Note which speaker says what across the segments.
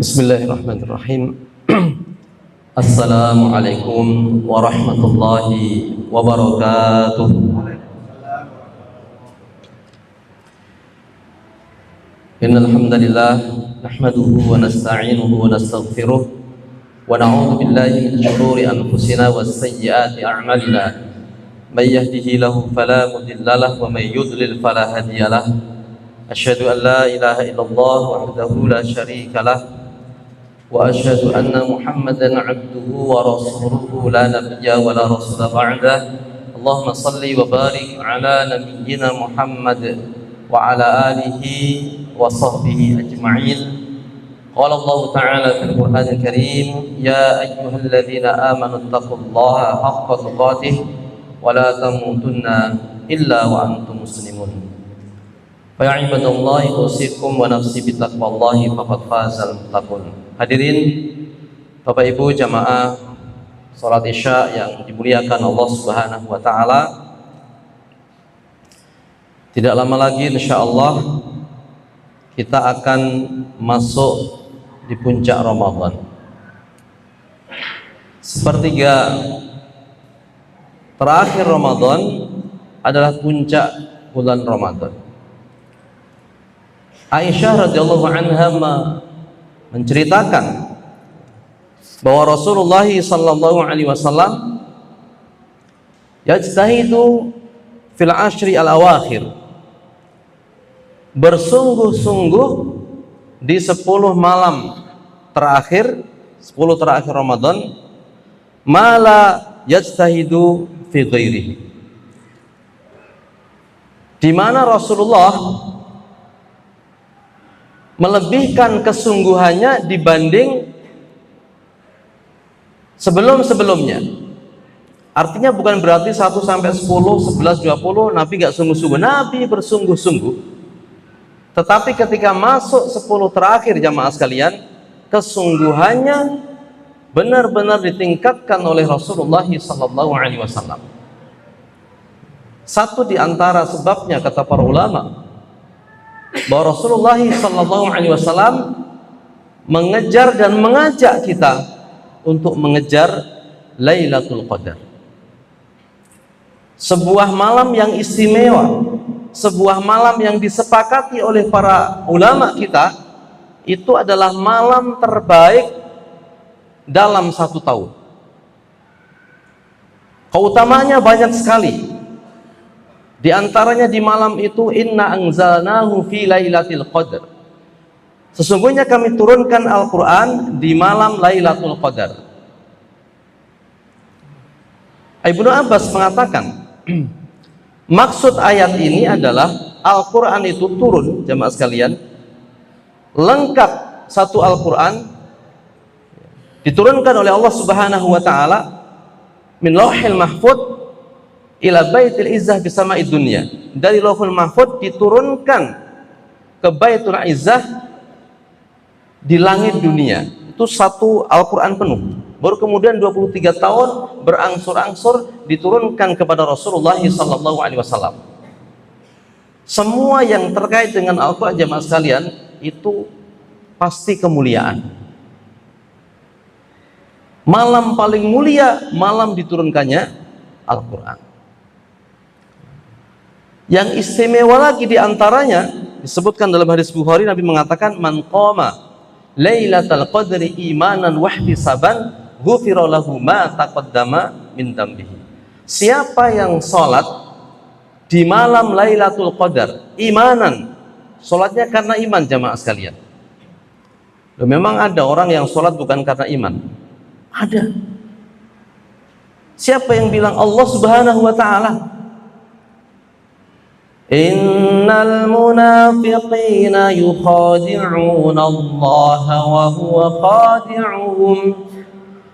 Speaker 1: Bismillahirrahmanirrahim. Assalamualaikum warahmatullahi wabarakatuh. Innal hamdalillah nahmaduhu wa nasta'inuhu wa nastaghfiruh wa na'udzu billahi min shururi anfusina was sayyiati a'malina. May yahdihillahu fala mudilla lahu wa may yudlil fala hadiya lahu. Asyhadu an la ilaha illallah wahdahu la syarika lahu wa asyhadu anna Muhammadan 'abduhu wa rasuluhu la nabiyya wa la rasula ba'dah. Allahumma shalli wa barik ala nabiyyina Muhammad wa ala alihi wa sahbihi ajma'in. Qala Allah ta'ala fil Qur'anil Karim, ya ayyuhalladzina amanu taqullaha haqqa tuqatih wa la tamutunna illa wa antum muslimun. Fa ya ibadallahi usikum wa nafsi bitaqwallahi faqad fazal muttaqun. Hadirin Bapak Ibu jamaah salat Isya yang dimuliakan Allah Subhanahu wa taala. Tidak lama lagi insyaallah kita akan masuk di puncak Ramadan. Sepertiga terakhir Ramadan adalah puncak bulan Ramadan. Aisyah radhiyallahu anha menceritakan bahwa Rasulullah sallallahu alaihi wasallam yajtahidu fil ashri al-awakhir, bersungguh-sungguh di 10 malam terakhir, 10 terakhir Ramadan, mala yajtahidu fi ghairihi, di mana Rasulullah melebihkan kesungguhannya dibanding sebelum-sebelumnya. Artinya bukan berarti 1 sampai 10, 11, 20 Nabi gak sungguh-sungguh. Nabi bersungguh-sungguh. Tetapi ketika masuk 10 terakhir jamaah sekalian, kesungguhannya benar-benar ditingkatkan oleh Rasulullah SAW. Satu di antara sebabnya kata para ulama bahwa Rasulullah SAW mengejar dan mengajak kita untuk mengejar Lailatul Qadar, sebuah malam yang istimewa, sebuah malam yang disepakati oleh para ulama kita itu adalah malam terbaik dalam 1 tahun. Keutamaannya banyak sekali. Di antaranya di malam itu, inna anzalnahu fi lailatul qadar, sesungguhnya kami turunkan Al-Quran di malam Lailatul Qadar. Ibnu Abbas mengatakan maksud ayat ini adalah Al-Quran itu turun jamaah sekalian lengkap, satu Al-Quran diturunkan oleh Allah Subhanahu wa ta'ala min lauhil mahfud ila baitil izzah bisama'id dunya, dari lauhul mahfud diturunkan ke baitul izzah di langit dunia. Itu satu Al-Quran penuh. Baru kemudian 23 tahun berangsur-angsur diturunkan kepada Rasulullah SAW. Semua yang terkait dengan Al-Quran jamaah sekalian itu pasti kemuliaan. Malam paling mulia, malam diturunkannya Al-Quran. Yang istimewa lagi diantaranya disebutkan dalam hadis Bukhari, Nabi mengatakan man qama Lailatul Qadri imanan wahtisaban ghufira lahu ma taqaddama min dambihi. Siapa yang sholat di malam Lailatul Qadar imanan, sholatnya karena iman jamaah sekalian. Loh, memang ada orang yang sholat bukan karena iman? Ada. Siapa yang bilang? Allah Subhanahu wa ta'ala, innal munafiqina yukhadi'una Allah wa huwa khadi'uhum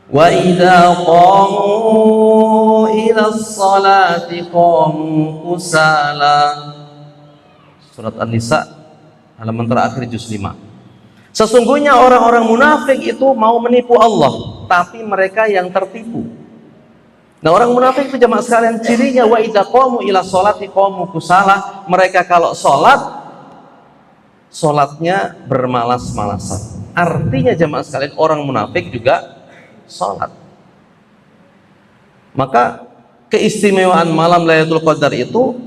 Speaker 1: wa idza qamu ila sholati qamu kusala. Surat An-Nisa halaman terakhir juz 5. Sesungguhnya orang-orang munafik itu mau menipu Allah, tapi mereka yang tertipu. Nah, orang munafik itu jamaah sekalian cirinya wa idza qamu ila sholati qamu kusala. Mereka kalau sholat, sholatnya bermalas-malasan. artinya jamaah sekalian orang munafik juga sholat. Maka keistimewaan malam Lailatul Qadar itu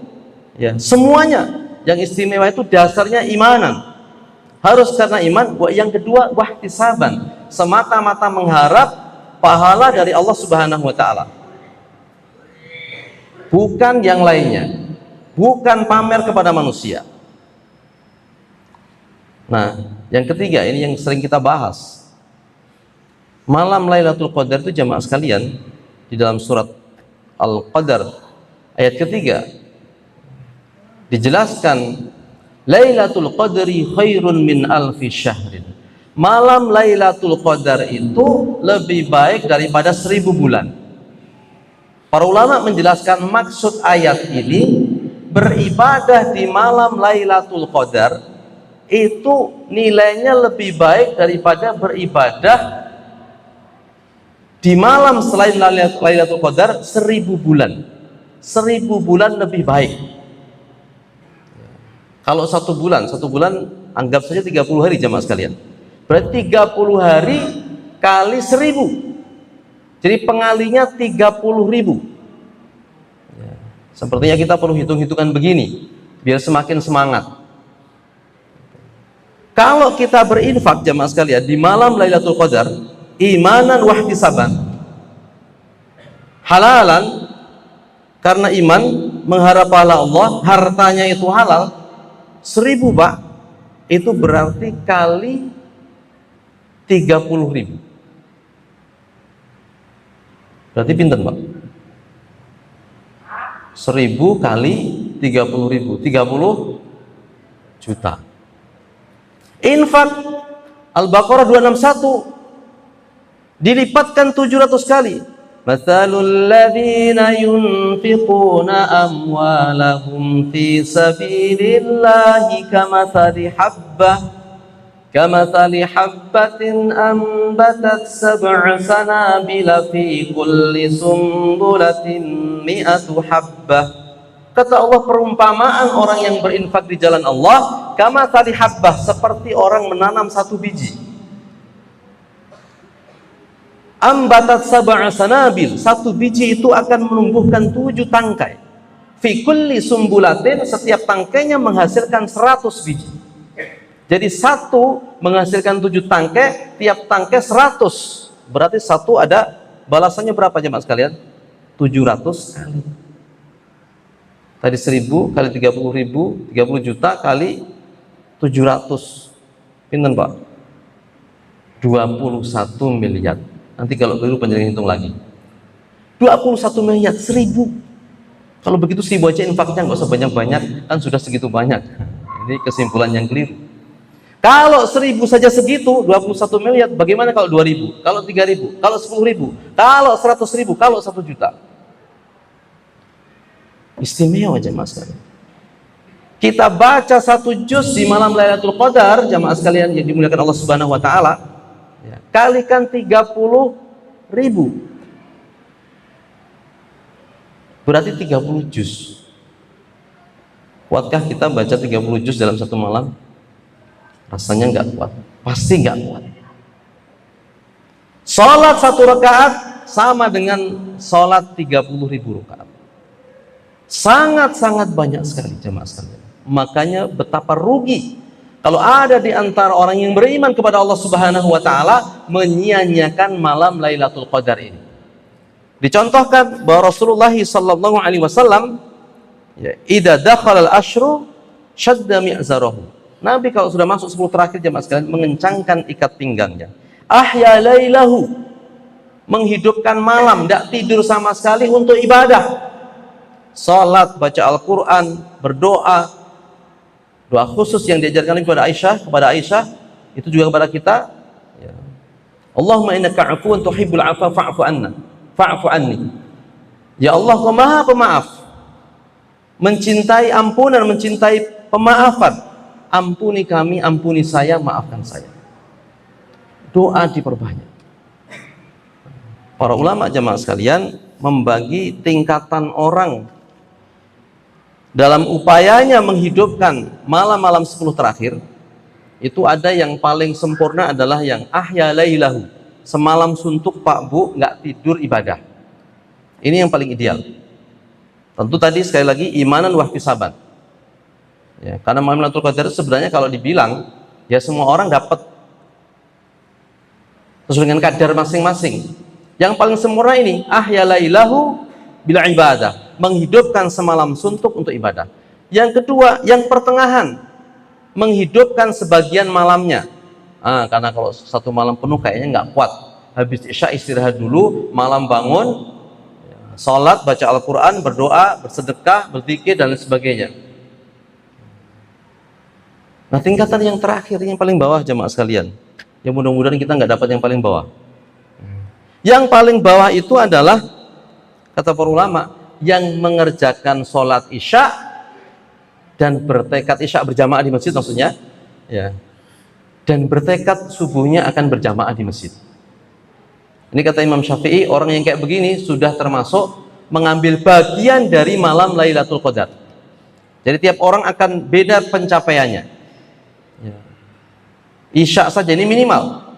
Speaker 1: ya semuanya yang istimewa itu dasarnya imanan. Harus karena iman. Yang kedua wahtisaban, semata-mata mengharap pahala dari Allah Subhanahu wa taala. Bukan yang lainnya. Bukan pamer kepada manusia. Nah, yang ketiga ini yang sering kita bahas. Malam Lailatul Qadar itu jamaah sekalian di dalam surat Al-Qadar ayat ketiga dijelaskan Lailatul Qadri khairun min alfi syahrin. Malam Lailatul Qadar itu lebih baik daripada 1000 bulan. Para ulama menjelaskan maksud ayat ini, beribadah di malam Lailatul Qadar itu nilainya lebih baik daripada beribadah di malam selain Lailatul Qadar 1000 bulan. 1000 bulan lebih baik. Kalau satu bulan anggap saja 30 hari jamaah sekalian. Berarti 30 hari kali 1000. Jadi pengalinya 30.000. Ya, sepertinya kita perlu hitung-hitungan begini biar semakin semangat. Kalau kita berinfak jamaah sekalian di malam Lailatul Qadar, imanan wahtisaban, halalan karena iman mengharap pahala Allah, hartanya itu halal, 1000 Pak, itu berarti kali 30.000. Berarti pinten Pak? 1000 kali 30.000, 30 juta. Infak Al-Baqarah 261 dilipatkan 700 kali. Mathalul ladzina yunfiquna amwalahum fi sabilillahi kamathali habbatin ambatat sab'a sanabila fi kulli sumbulatin mi'atu habbah. Kata Allah, perumpamaan orang yang berinfak di jalan Allah kamathali habbah, seperti orang menanam satu biji. Ambatat sab'a sanabil, satu biji itu akan menumbuhkan 7 tangkai. Fi kulli sumbulatin, setiap tangkainya menghasilkan 100 biji. Jadi satu menghasilkan 7 tangkai, tiap tangkai 100. Berarti satu ada balasannya berapa jemaah sekalian? 700 kali. Tadi 1000 kali 30.000, 30 juta kali 700. Pinten Pak? 21 miliar. Nanti kalau dulu penjelasan hitung lagi. 21 miliar, 1000. Kalau begitu 1000 aja infaknya, nggak usah banyak-banyak, kan sudah segitu banyak. Ini kesimpulan yang keliru. Kalau 1000 saja segitu, 21 miliar, bagaimana kalau 2000, kalau 3000, kalau 10.000, kalau 100.000, kalau 1 juta? Istimewa jemaah sekalian. Kita baca 1 juz di malam Lailatul Qadar, jemaah sekalian yang dimuliakan Allah Subhanahu wa taala, ya, kalikan 30.000. Berarti 30 juz. Kuatkah kita baca 30 juz dalam satu malam? Rasanya nggak kuat, pasti nggak kuat. Sholat 1 rakaat sama dengan sholat 30.000 rakaat. Sangat-sangat banyak sekali jemaah sekalian. Makanya betapa rugi kalau ada di antara orang yang beriman kepada Allah Subhanahu wa taala menyia-nyiakan malam Lailatul Qadar ini. Dicontohkan bahwa Rasulullah sallallahu alaihi wasallam, ya, idza dakhala al-ashru shadda mi'zarahu. Nabi kalau sudah masuk 10 terakhir jemaah sekalian mengencangkan ikat pinggangnya. Ahya lailahu, menghidupkan malam, tidak tidur sama sekali untuk ibadah. Salat, baca Al-Quran, berdoa, doa khusus yang diajarkan kepada Aisyah, itu juga kepada kita. Ya. Allahumma innaka afuwun tuhibbul afwa fa'fu anni. Ya Allah, Kau Maha Pemaaf, mencintai ampunan, mencintai pemaafan. Ampuni kami, ampuni saya, maafkan saya. Doa diperbanyak. Para ulama jamaah sekalian membagi tingkatan orang dalam upayanya menghidupkan malam-malam 10 terakhir. itu ada yang paling sempurna adalah yang ahya lailahu, semalam suntuk Pak Bu nggak tidur ibadah. Ini yang paling ideal. Tentu tadi sekali lagi imanan wahtisaban. Ya, karena malam Lailatul Qadar sebenarnya kalau dibilang ya semua orang dapat sesuai dengan kadar masing-masing. Yang paling sempurna ini ahya lailahu bila ibadah, menghidupkan semalam suntuk untuk ibadah. Yang kedua, yang pertengahan, menghidupkan sebagian malamnya. Karena kalau satu malam penuh kayaknya nggak kuat. Habis isya istirahat dulu, malam bangun, sholat, baca Al-Quran, berdoa, bersedekah, berzikir dan lain sebagainya. Nah, tingkatan yang terakhir, yang paling bawah jemaah sekalian, yang mudah-mudahan kita nggak dapat yang paling bawah. Yang paling bawah itu adalah, kata para ulama, yang mengerjakan sholat isya dan bertekad isya berjamaah di masjid maksudnya, ya, dan bertekad subuhnya akan berjamaah di masjid. Ini kata Imam Syafi'i, orang yang kayak begini sudah termasuk mengambil bagian dari malam Lailatul Qadar. Jadi tiap orang akan beda pencapaiannya. Ya. Isya saja ini minimal,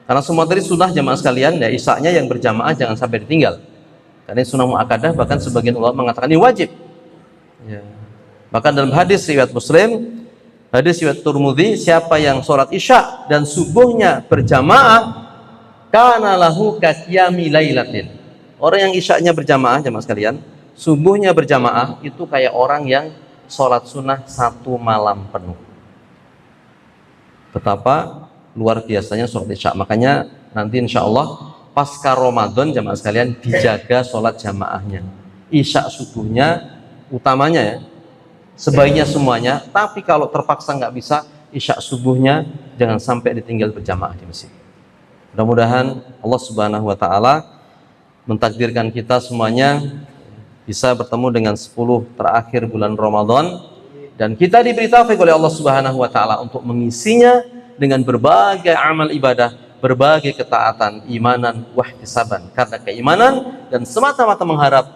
Speaker 1: karena semua tadi sunnah jamaah sekalian, ya isyanya yang berjamaah jangan sampai ditinggal. Karena sunnah muakkadah, bahkan sebagian ulama mengatakan ini wajib. Ya. Bahkan dalam hadis riwayat Muslim, hadis riwayat Tirmidzi, siapa yang sholat isya dan subuhnya berjamaah, kana lahu kasyami lailatin. Orang yang isyanya berjamaah jamaah sekalian, subuhnya berjamaah, itu kayak orang yang sholat sunnah satu malam penuh. Betapa luar biasanya sholat isya. Makanya nanti insya Allah pasca Ramadan jamaah sekalian dijaga sholat jamaahnya. Isya subuhnya utamanya ya, sebaiknya semuanya. Tapi kalau terpaksa nggak bisa, isya subuhnya jangan sampai ditinggal berjamaah di masjid. Mudah-mudahan Allah Subhanahu Wa Taala mentakdirkan kita semuanya bisa bertemu dengan 10 terakhir bulan Ramadan, dan kita diberi taufik oleh Allah Subhanahu Wa Taala untuk mengisinya dengan berbagai amal ibadah, berbagai ketaatan, imanan, wahtisaban, karena keimanan dan semata-mata mengharap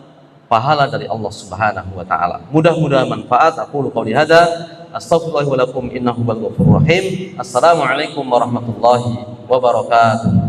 Speaker 1: pahala dari Allah Subhanahu Wa Taala. Mudah-mudahan manfaat. Aku qouli hadza, astaghfirullah wa lakum innahu ghafurur rahim. Assalamualaikum warahmatullahi wabarakatuh.